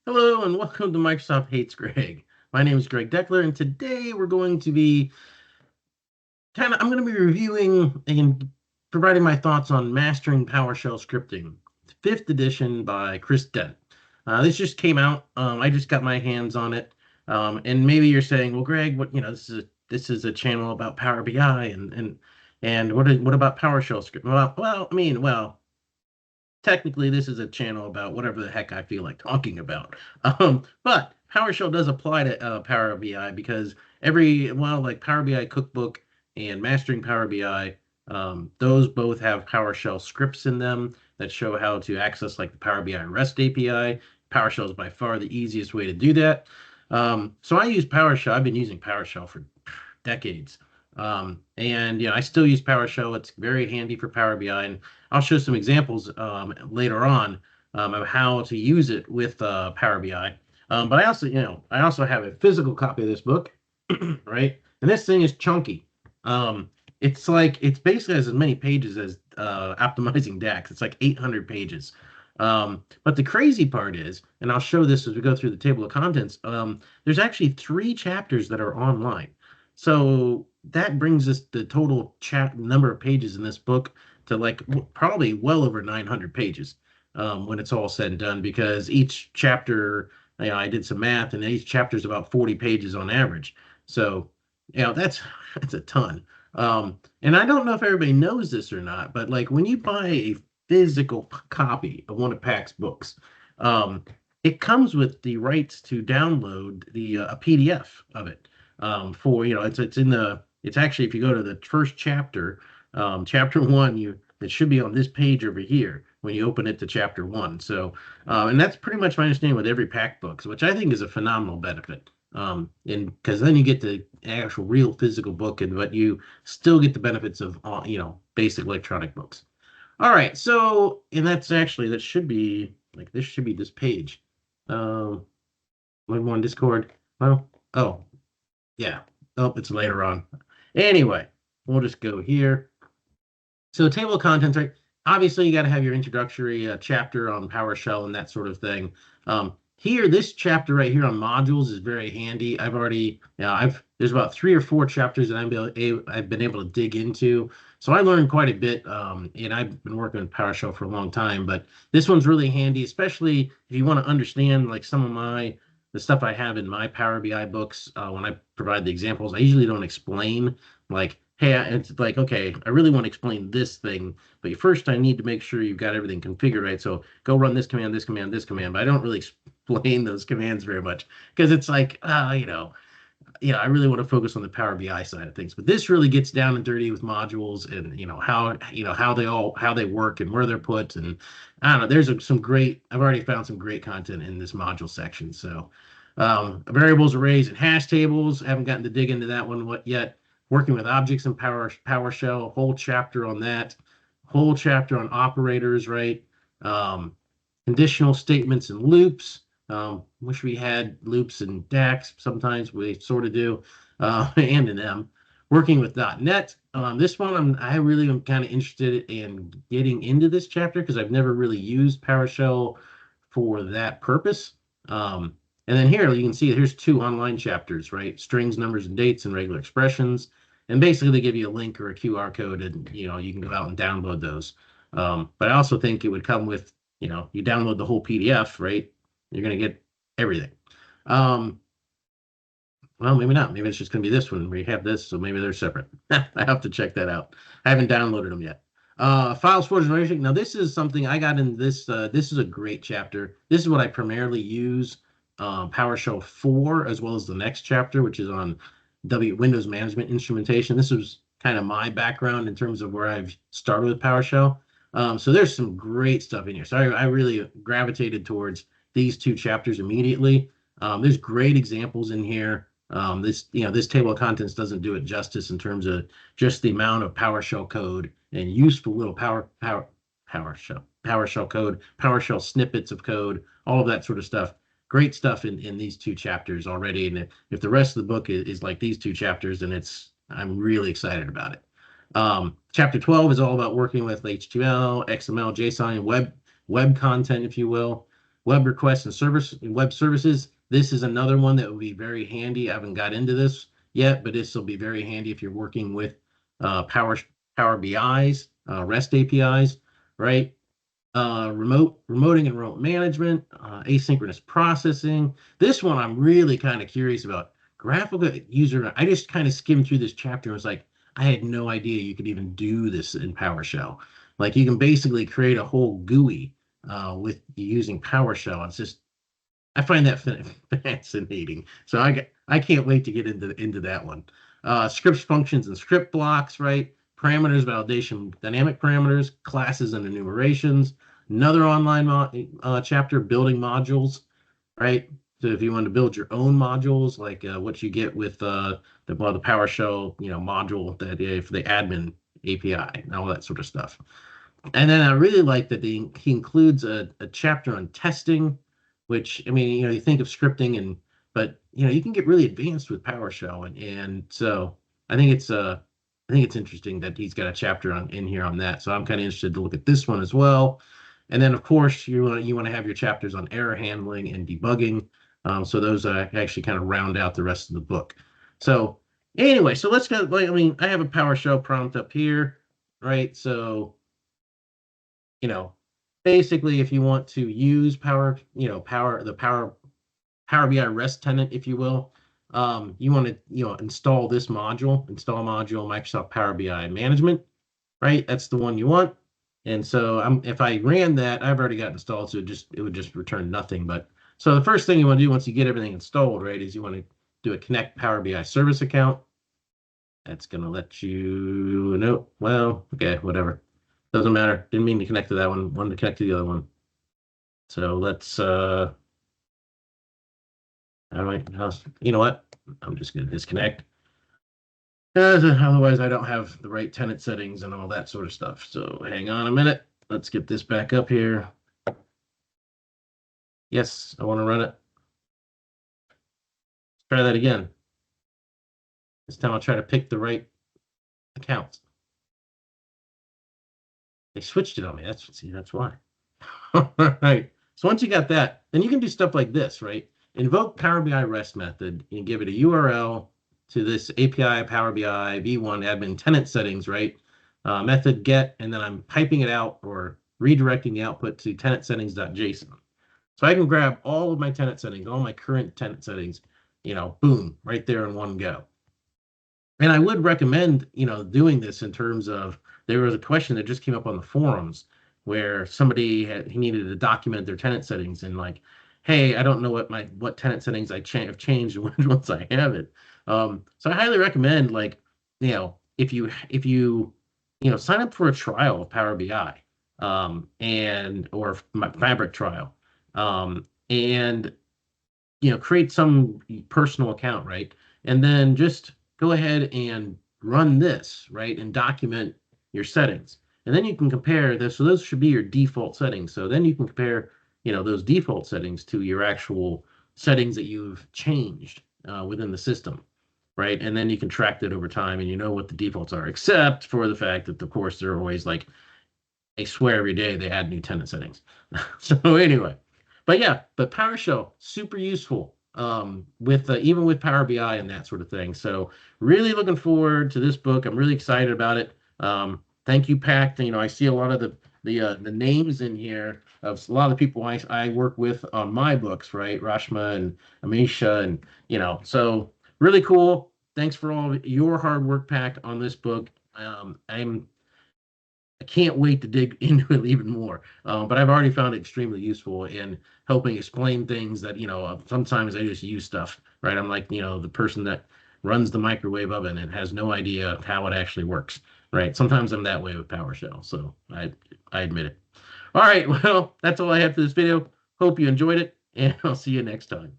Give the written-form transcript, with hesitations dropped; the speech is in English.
Hello and welcome to Microsoft Hates Greg. My name is Greg Deckler, and today we're going to be I'm going to be reviewing and providing my thoughts on Mastering PowerShell Scripting, fifth edition by Chris Dent. This just came out. I just got my hands on it. And maybe you're saying, well, Greg, this is a channel about Power BI and what about PowerShell script? Well, technically this is a channel about whatever the heck I feel like talking about. But PowerShell does apply to Power BI because like Power BI Cookbook and Mastering Power BI, those both have PowerShell scripts in them that show how to access like the Power BI REST API. PowerShell is by far the easiest way to do that. So I use PowerShell. I've been using PowerShell for decades. And I still use PowerShell. It's very handy for Power BI, and I'll show some examples later on of how to use it with Power BI. But I also have a physical copy of this book, right? And this thing is chunky. It's basically has as many pages as Optimizing DAX. It's like 800 pages. But the crazy part is, and I'll show this as we go through the table of contents, there's actually 3 chapters that are online. So that brings us the total number of pages in this book to like probably well over 900 pages when it's all said and done, because each chapter, I did some math, and each chapter is about 40 pages on average. So, that's a ton. And I don't know if everybody knows this or not, but like when you buy a physical copy of one of PAC's books, it comes with the rights to download a PDF of it. It's actually, if you go to the first chapter, chapter 1, it should be on this page over here when you open it to chapter 1. So, and that's pretty much my understanding with every PAC books, which I think is a phenomenal benefit. And because then you get the actual real physical book, but you still get the benefits of basic electronic books. All right, so and that should be like this page. One Discord. Well, oh yeah. Oh, it's later on. Anyway, we'll just go here. So table of contents, right? Obviously, you got to have your introductory chapter on PowerShell and that sort of thing. Here, this chapter right here on modules is very handy. There's about 3 or 4 chapters that I've been able to dig into. So I learned quite a bit, and I've been working with PowerShell for a long time. But this one's really handy, especially if you want to understand like some of the stuff I have in my Power BI books. When I provide the examples, I usually don't explain like, hey, it's like, okay, I really want to explain this thing, but first I need to make sure you've got everything configured right. So go run this command, this command, this command. But I don't really explain those commands very much because it's like, I really want to focus on the Power BI side of things. But this really gets down and dirty with modules and how they work and where they're put. And I don't know, I've already found some great content in this module section. So variables, arrays, and hash tables. I haven't gotten to dig into that one yet. Working with objects in PowerShell, whole chapter on that, whole chapter on operators, right? Conditional statements and loops. Wish we had loops in DAX. Sometimes we sort of do, and in M. Working with .NET. This one, I really am kind of interested in getting into this chapter because I've never really used PowerShell for that purpose. And then here you can see here's 2 online chapters, right? Strings, numbers, and dates, and regular expressions. And basically they give you a link or a QR code, and you can go out and download those. But I also think it would come with, you download the whole PDF, right? You're going to get everything. Well, maybe not. Maybe it's just going to be this one. We have this, so maybe they're separate. I have to check that out. I haven't downloaded them yet. Files for generation. Now, this is something I got in this. This is a great chapter. This is what I primarily use PowerShell 4, as well as the next chapter, which is on Windows Management Instrumentation. This was kind of my background in terms of where I've started with PowerShell. So there's some great stuff in here. So I really gravitated towards these 2 chapters immediately. There's great examples in here. This table of contents doesn't do it justice in terms of just the amount of PowerShell code and useful little PowerShell code, PowerShell snippets of code, all of that sort of stuff. Great stuff in these 2 chapters already. And if the rest of the book is like these 2 chapters, then I'm really excited about it. Chapter 12 is all about working with HTML, XML, JSON, and web content, if you will. Web requests and web services. This is another one that would be very handy. I haven't got into this yet, but this will be very handy if you're working with Power BI's, REST APIs, right? Remoting and remote management, asynchronous processing. This one I'm really kind of curious about. Graphical user. I just kind of skimmed through this chapter and was like, I had no idea you could even do this in PowerShell. Like you can basically create a whole GUI with using PowerShell. It's just I find that fascinating. So I can't wait to get into that one. Scripts, functions, and script blocks, right? Parameters, validation, dynamic parameters, classes and enumerations. Another online chapter, building modules, right? So if you want to build your own modules, like what you get with the PowerShell, module that for the admin API and all that sort of stuff. And then I really like that he includes a chapter on testing, which I mean, you think of scripting but you can get really advanced with PowerShell, and so I think it's interesting that he's got a chapter in here on that. So I'm kind of interested to look at this one as well. And then of course you want to have your chapters on error handling and debugging. So those actually kind of round out the rest of the book. So anyway, so let's go. I have a PowerShell prompt up here, right? So basically if you want to use Power BI REST tenant, if you will, you want to install this module, Microsoft Power BI Management, right? That's the one you want. And so if I ran that, I've already got installed, so it would just return nothing. But so the first thing you want to do once you get everything installed, right, is you want to do a connect Power BI service account. That's going to let you know. Well, okay, whatever. Doesn't matter. Didn't mean to connect to that one. Wanted to connect to the other one. So let's you know what? I'm just going to disconnect. Otherwise, I don't have the right tenant settings and all that sort of stuff. So hang on a minute. Let's get this back up here. Yes, I want to run it. Try that again. This time I'll try to pick the right accounts. They switched it on me. That's why. All right. So once you got that, then you can do stuff like this, right? Invoke Power BI REST method and give it a URL to this API Power BI v1 admin tenant settings, right? Method get, and then I'm piping it out or redirecting the output to tenant settings.json. So I can grab all of my tenant settings, all my current tenant settings, boom, right there in one go. And I would recommend, doing this in terms of, there was a question that just came up on the forums where somebody he needed to document their tenant settings and like, hey, I don't know what tenant settings I have changed and which ones I haven't. So I highly recommend, like, if you sign up for a trial of Power BI, or my Fabric trial, and create some personal account, right? And then just go ahead and run this, right? And document your settings. And then you can compare this. So those should be your default settings. So then you can compare, those default settings to your actual settings that you've changed within the system, right? And then you can track that over time and you know what the defaults are, except for the fact that, of course, they're always like, I swear every day they add new tenant settings. So anyway, but PowerShell, super useful with even with Power BI and that sort of thing. So really looking forward to this book. I'm really excited about it. Thank you, Pact. I see a lot of the names in here of a lot of the people I work with on my books, right? Rashma and Amisha, and so really cool. Thanks for all of your hard work, Pact, on this book. I can't wait to dig into it even more. But I've already found it extremely useful in helping explain things that, sometimes I just use stuff, right? I'm like, the person that runs the microwave oven and has no idea how it actually works, right? Sometimes I'm that way with PowerShell, so I admit it. All right, well, that's all I have for this video. Hope you enjoyed it, and I'll see you next time.